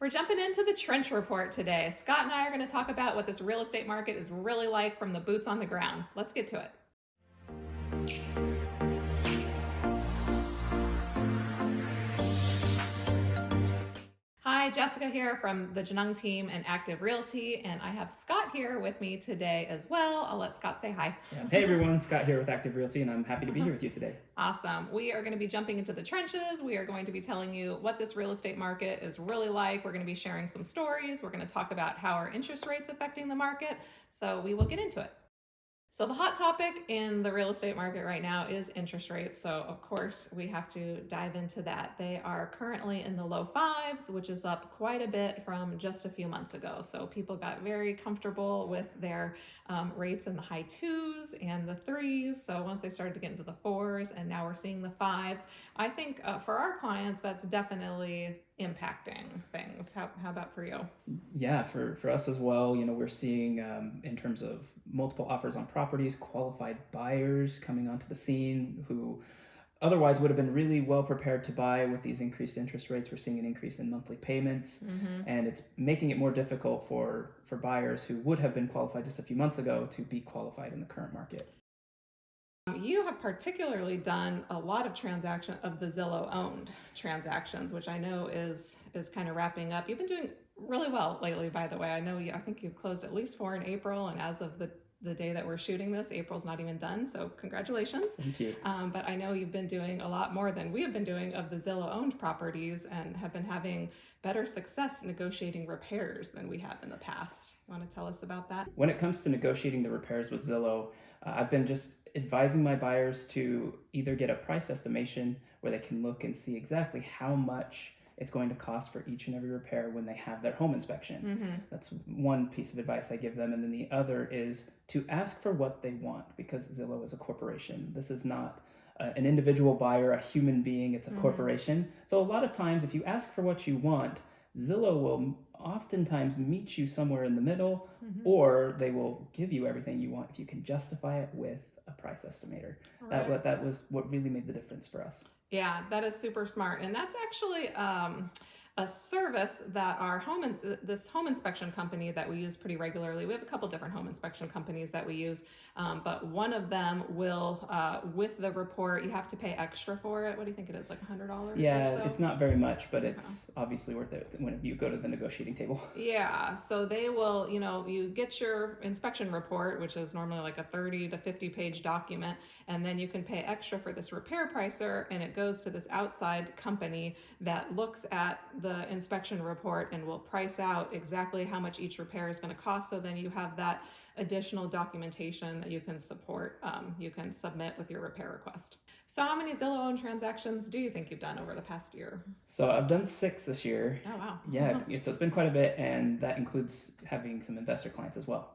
We're jumping into the trench report today. Scott and I are going to talk about what this real estate market is really like from the boots on the ground. Let's get to it. Hi, Jessica here from the Genung team and Active Realty, and I have Scott here with me today as well. I'll let Scott say hi. Yeah. Hey everyone, Scott here with Active Realty, and I'm happy to be here with you today. Awesome. We are going to be jumping into the trenches. We are going to be telling you what this real estate market is really like. We're going to be sharing some stories. We're going to talk about how are interest rates affecting the market. So we will get into it. So the hot topic in the real estate market right now is interest rates. So of course we have to dive into that. They are currently in the low fives, which is up quite a bit from just a few months ago. So people got very comfortable with their rates in the high twos and the threes. So once they started to get into the fours, and now we're seeing the fives, I think for our clients, that's definitely impacting things. How about for you? Yeah, for us as well, we're seeing in terms of multiple offers on properties, qualified buyers coming onto the scene who otherwise would have been really well prepared to buy. With these increased interest rates, we're seeing an increase in monthly payments, and it's making it more difficult for buyers who would have been qualified just a few months ago to be qualified in the current market. You have particularly done a lot of the Zillow owned transactions, which I know is kind of wrapping up. You've been doing really well lately, by the way. I think you've closed at least 4 in April, and as of the day that we're shooting this, April's not even done, so congratulations. Thank you. But I know you've been doing a lot more than we have been doing of the Zillow owned properties, and have been having better success negotiating repairs than we have in the past. You want to tell us about that? When it comes to negotiating the repairs with Zillow, I've been just advising my buyers to either get a price estimation where they can look and see exactly how much it's going to cost for each and every repair when they have their home inspection. That's one piece of advice I give them. And then the other is to ask for what they want, because Zillow is a corporation. This is not an individual buyer, a human being, it's a corporation. So a lot of times if you ask for what you want, Zillow will oftentimes meet you somewhere in the middle, or they will give you everything you want if you can justify it with a price estimator. Right. That was what really made the difference for us. Yeah, that is super smart. And that's actually a service that this home inspection company that we use pretty regularly. We have a couple different home inspection companies that we use, but one of them will, with the report, you have to pay extra for it. What do you think it is, like $100 Yeah, or so? it's not very much, but it's obviously worth it when you go to the negotiating table. Yeah, so they will, you get your inspection report, which is normally like a 30 to 50 page document, and then you can pay extra for this repair pricer, and it goes to this outside company that looks at the inspection report and will price out exactly how much each repair is going to cost. So then you have that additional documentation that you can submit with your repair request. So how many Zillow owned transactions do you think you've done over the past year? So I've done 6 this year. Oh, wow. Yeah, so it's been quite a bit, and that includes having some investor clients as well.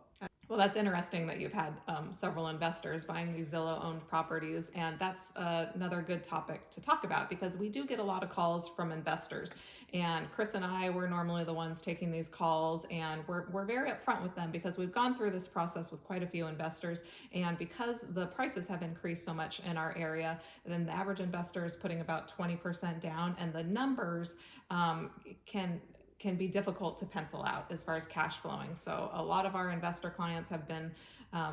Well, that's interesting that you've had several investors buying these Zillow-owned properties, and that's another good topic to talk about, because we do get a lot of calls from investors, and Chris and I, we're normally the ones taking these calls, and we're very upfront with them because we've gone through this process with quite a few investors, and because the prices have increased so much in our area, then the average investor is putting about 20% down, and the numbers can be difficult to pencil out as far as cash flowing. So a lot of our investor clients have been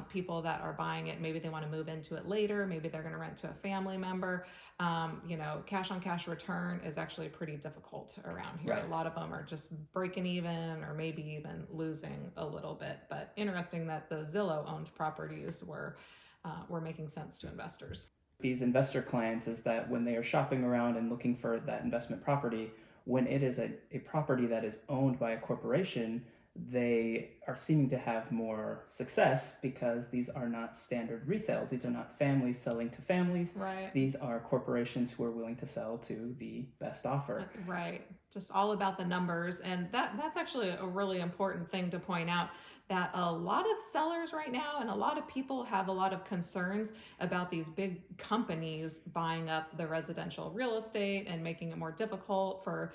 people that are buying it. Maybe they want to move into it later. Maybe they're going to rent to a family member. Cash on cash return is actually pretty difficult around here. Right. A lot of them are just breaking even, or maybe even losing a little bit. But interesting that the Zillow owned properties were making sense to investors. These investor clients is that when they are shopping around and looking for that investment property, when it is a property that is owned by a corporation, they are seeming to have more success because these are not standard resales. These are not families selling to families. Right. These are corporations who are willing to sell to the best offer. Right. Just all about the numbers. And that's actually a really important thing to point out, that a lot of sellers right now and a lot of people have a lot of concerns about these big companies buying up the residential real estate and making it more difficult for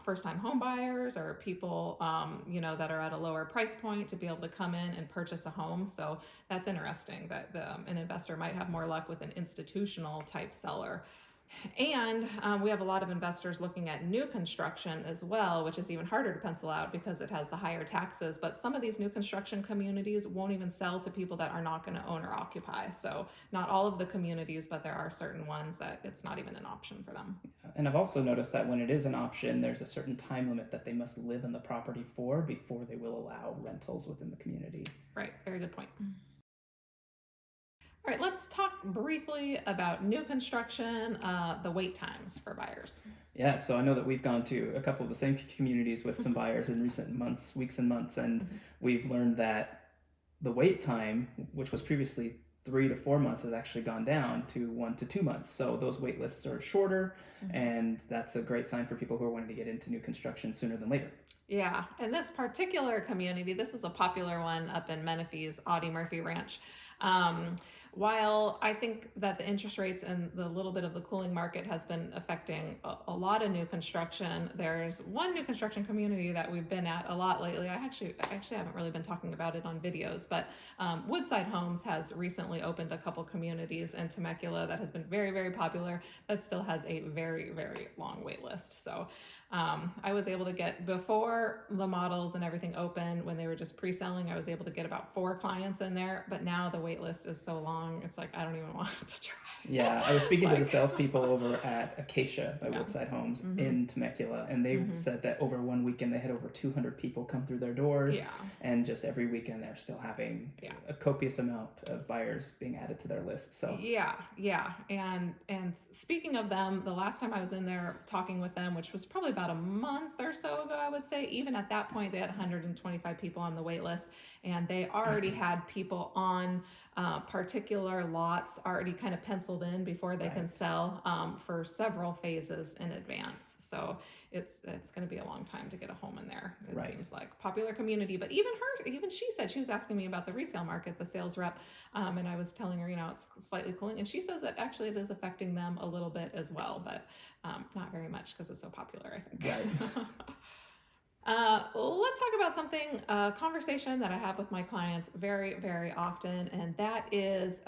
first-time home buyers or people that are at a lower price point to be able to come in and purchase a home. So that's interesting that an investor might have more luck with an institutional type seller. And we have a lot of investors looking at new construction as well, which is even harder to pencil out because it has the higher taxes. But some of these new construction communities won't even sell to people that are not going to own or occupy. So not all of the communities, but there are certain ones that it's not even an option for them. And I've also noticed that when it is an option, there's a certain time limit that they must live in the property for before they will allow rentals within the community. Right, very good point. All right, let's talk briefly about new construction, the wait times for buyers. Yeah, so I know that we've gone to a couple of the same communities with some buyers in recent months, weeks and months, and we've learned that the wait time, which was previously 3 to 4 months, has actually gone down to 1 to 2 months. So those wait lists are shorter, and that's a great sign for people who are wanting to get into new construction sooner than later. Yeah, and this particular community, this is a popular one up in Menifee's Audie Murphy Ranch. While I think that the interest rates and the little bit of the cooling market has been affecting a lot of new construction, there's one new construction community that we've been at a lot lately. I actually haven't really been talking about it on videos, but Woodside Homes has recently opened a couple communities in Temecula that has been very, very popular, that still has a very, very long wait list. So I was able to get, before the models and everything open, when they were just pre-selling, I was able to get about 4 clients in there, but now the wait list is so long, it's like I don't even want to try. Yeah, I was speaking to the salespeople over at Acacia by Woodside Homes in Temecula, and they said that over one weekend they had over 200 people come through their doors, and just every weekend they're still having a copious amount of buyers being added to their list. So and speaking of them, the last time I was in there talking with them, which was probably about a month or so ago, I would say, even at that point they had 125 people on the wait list, and they already had people on particular lots already kind of penciled in before they can sell for several phases in advance. So it's going to be a long time to get a home in there. It seems like popular community, but even she said, she was asking me about the resale market, the sales rep, and I was telling her, it's slightly cooling, and she says that actually it is affecting them a little bit as well, but not very much because it's so popular, I think. Right. Let's talk about something, a conversation that I have with my clients very, very often, and that is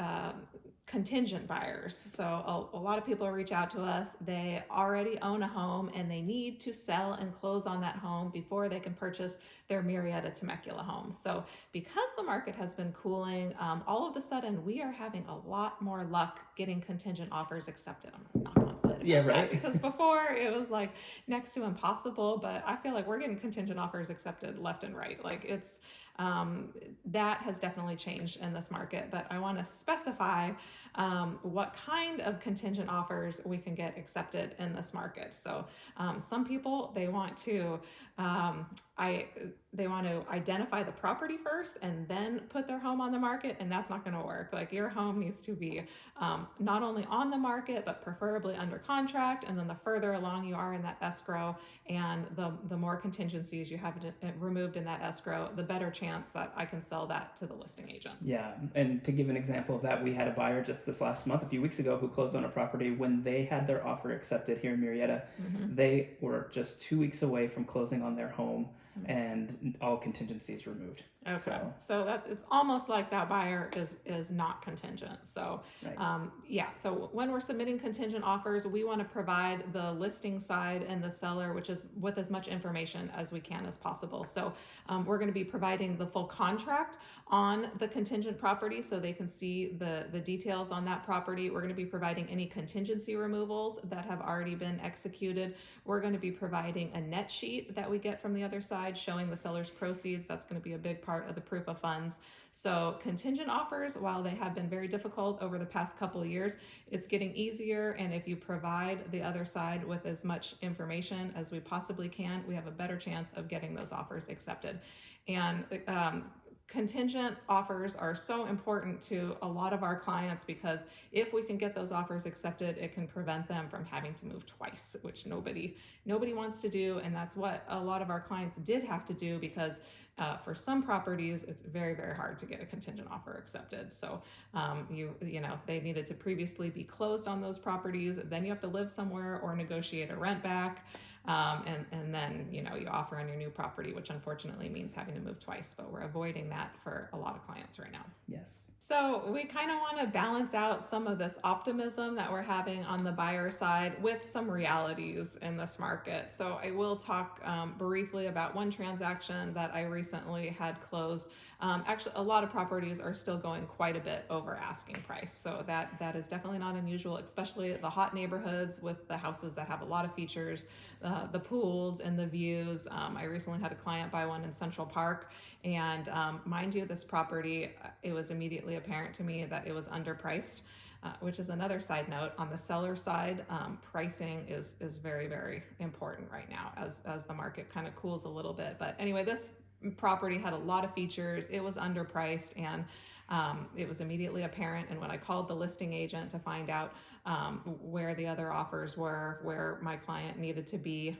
contingent buyers. So a lot of people reach out to us. They already own a home and they need to sell and close on that home before they can purchase their Murrieta Temecula home. So because the market has been cooling, all of a sudden we are having a lot more luck getting contingent offers accepted. I'm not on wood. Yeah, right. Because before it was like next to impossible, but I feel like we're getting contingent offers accepted left and right. Like it's that has definitely changed in this market, but I want to specify what kind of contingent offers we can get accepted in this market. So some people, they want to identify the property first and then put their home on the market, and that's not going to work. Like your home needs to be not only on the market, but preferably under contract, and then the further along you are in that escrow and the more contingencies you have removed in that escrow, the better chance that I can sell that to the listing agent. Yeah, and to give an example of that, we had a buyer just this last month, a few weeks ago, who closed on a property. When they had their offer accepted here in Murrieta, they were just 2 weeks away from closing on their home, and all contingencies removed. Okay, so it's almost like that buyer is not contingent. So so when we're submitting contingent offers, we want to provide the listing side and the seller, which is with as much information as we can as possible. So we're going to be providing the full contract on the contingent property so they can see the details on that property. We're going to be providing any contingency removals that have already been executed. We're going to be providing a net sheet that we get from the other side showing the seller's proceeds. That's going to be a big part of the proof of funds. So contingent offers, while they have been very difficult over the past couple of years, it's getting easier. And if you provide the other side with as much information as we possibly can, we have a better chance of getting those offers accepted. And contingent offers are so important to a lot of our clients because if we can get those offers accepted, it can prevent them from having to move twice, which nobody wants to do. And that's what a lot of our clients did have to do because for some properties, it's very, very hard to get a contingent offer accepted. So they needed to previously be closed on those properties. Then you have to live somewhere or negotiate a rent back. And then, you offer on your new property, which unfortunately means having to move twice, but we're avoiding that for a lot of clients right now. Yes. So we kind of want to balance out some of this optimism that we're having on the buyer side with some realities in this market. So I will talk briefly about one transaction that I recently had closed. Actually, a lot of properties are still going quite a bit over asking price. So that is definitely not unusual, especially the hot neighborhoods with the houses that have a lot of features, the pools and the views. I recently had a client buy one in Central Park, and mind you, this property, it was immediately apparent to me that it was underpriced, which is another side note. On the seller side, pricing is very, very important right now as the market kind of cools a little bit. But anyway, this property had a lot of features. It was underpriced, and it was immediately apparent. And when I called the listing agent to find out where the other offers were, where my client needed to be,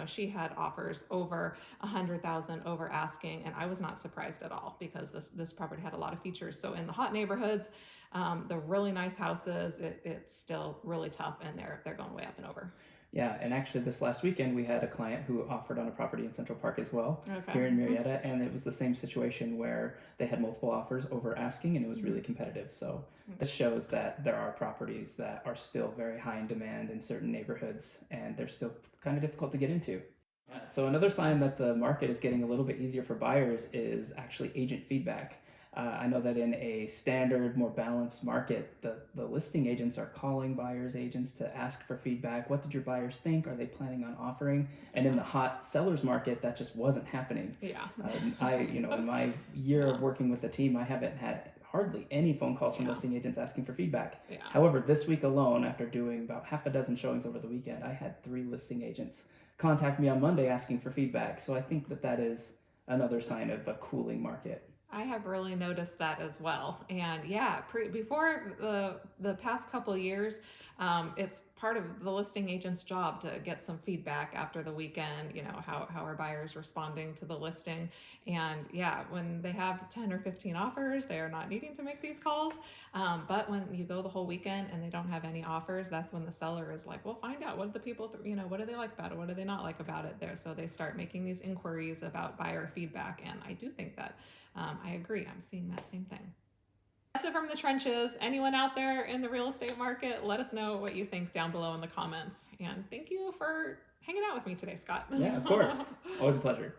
she had offers over 100,000 over asking, and I was not surprised at all because this property had a lot of features. So in the hot neighborhoods, the really nice houses, it's still really tough, and they're going way up and over. Yeah, and actually this last weekend we had a client who offered on a property in Central Park as well, Okay. here in Murrieta, and it was the same situation where they had multiple offers over asking and it was really competitive. So this shows that there are properties that are still very high in demand in certain neighborhoods, and they're still kind of difficult to get into. So another sign that the market is getting a little bit easier for buyers is actually agent feedback. I know that in a standard, more balanced market, the listing agents are calling buyers agents to ask for feedback. What did your buyers think? Are they planning on offering? And in the hot sellers market, that just wasn't happening. Yeah. In my year of working with the team, I haven't had hardly any phone calls from listing agents asking for feedback. Yeah. However, this week alone, after doing about half a dozen showings over the weekend, I had 3 listing agents contact me on Monday asking for feedback. So I think that is another sign of a cooling market. I have really noticed that as well. And yeah, before the past couple of years, it's part of the listing agent's job to get some feedback after the weekend, how are buyers responding to the listing. And yeah, when they have 10 or 15 offers, they are not needing to make these calls. But when you go the whole weekend and they don't have any offers, that's when the seller is like, well, find out what the people, what do they like about it? What do they not like about it there? So they start making these inquiries about buyer feedback. And I do think that I agree. I'm seeing that same thing. That's it from the trenches. Anyone out there in the real estate market, let us know what you think down below in the comments. And thank you for hanging out with me today, Scott. Yeah, of course. Always a pleasure.